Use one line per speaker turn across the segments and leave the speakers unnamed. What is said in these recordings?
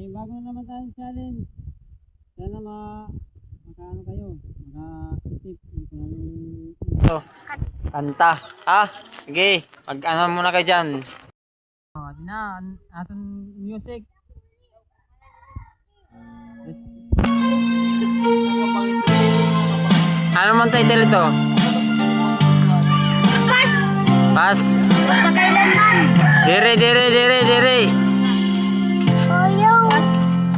May bago na naman tayong challenge. Sana makaano kayo, makaisip kung anong kanta. Sige, mag-ano muna kayo dyan. Di na, atong music. Ano man title ito?
Pas!
Pas?
Magkailanman!
Dire.
Oyo! Pas!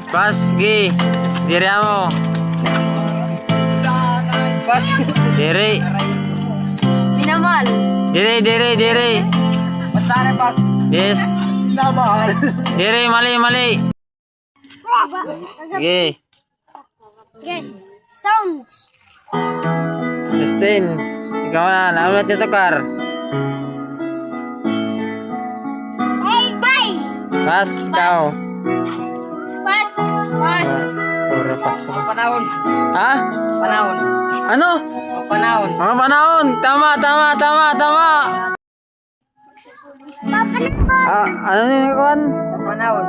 Pas, sige. Dire mo.
Pas.
Dire.
Minamal!
Dire.
Basta na pas.
Yes.
Minamal.
Dire, mali. Sige.
Okay. Sounds!
Justin, ikaw na. Naulat nito, Kar.
Hey, bye!
Pas, ikaw.
Pas!
Puro pas.
Panahon.
Ha?
Panahon.
Ano?
Panahon.
Mga panahon. Tama. Ano yung kawan?
Panahon.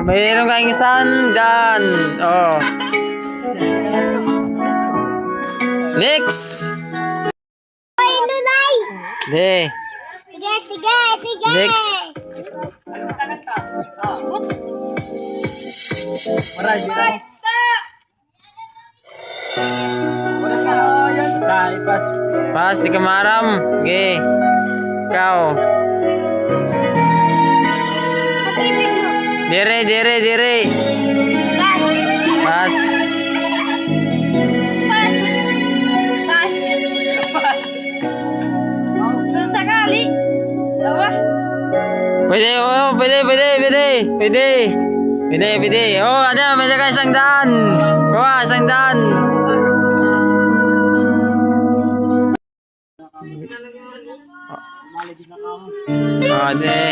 Mayroon kang isang daan. Next.
Ay, nunay!
De.
Sige!
Next.
Maray. Basta na pas.
Pas, di ka maram. Ge. Ikaw.
Pag-ibig mo!
Dire.
Pas!
Pas.
Pas! Kung sakali! Dawa!
Pwede. Ada, may ka isang daan. Isang daan. De.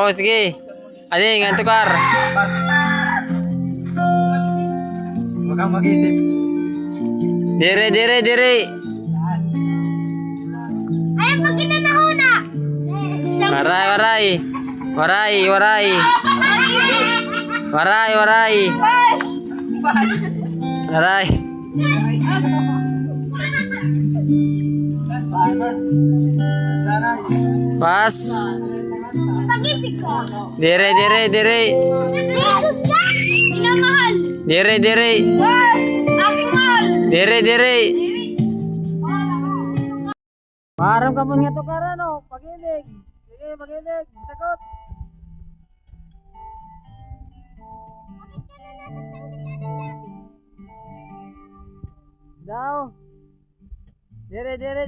Sige. Ade, nganto Kar.
Pas. Huwag kang mag-isip.
Dire.
Ayaw pag ginanahuna!
Waray.
Mag-isip!
Waray. Pas.
Pag-ibig ko!
Dire.
Minamahal!
Dire.
Pas! Aking mahal!
Dire. Maram ka man nga to Kar, ano? Pag-ibig. Sige, pag-ibig. Sagot.
Bakit ka na nasaktan kita ng labi?
Daw. Dire. Dire.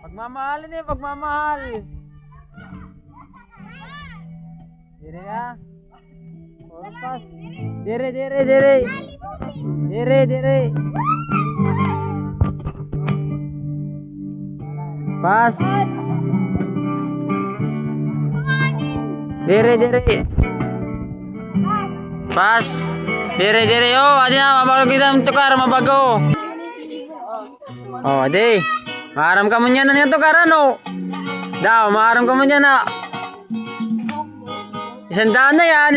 Pagmamahal. Dire ka. Pas. Dire. Pas. Dire. Pas. Dire. Adi na, mabago kita tukar, mabago. Adi. Maram ka mo niyan na to Kar, ano? Daw, maram ka mo niyan na. Isang daan na yan.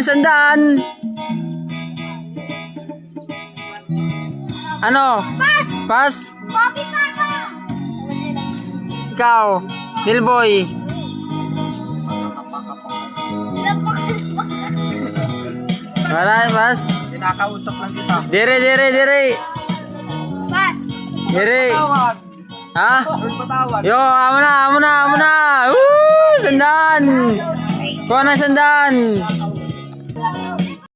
Ano? Pas.
Pogi pa ka!
Ikaw, Dilboy. Waray, pas.
Kinakausap lang kita.
Dire.
Pas!
Dire.
Tawag.
Ha?
Patawag.
Yo, amo na. Sandan. Kuha na sandan.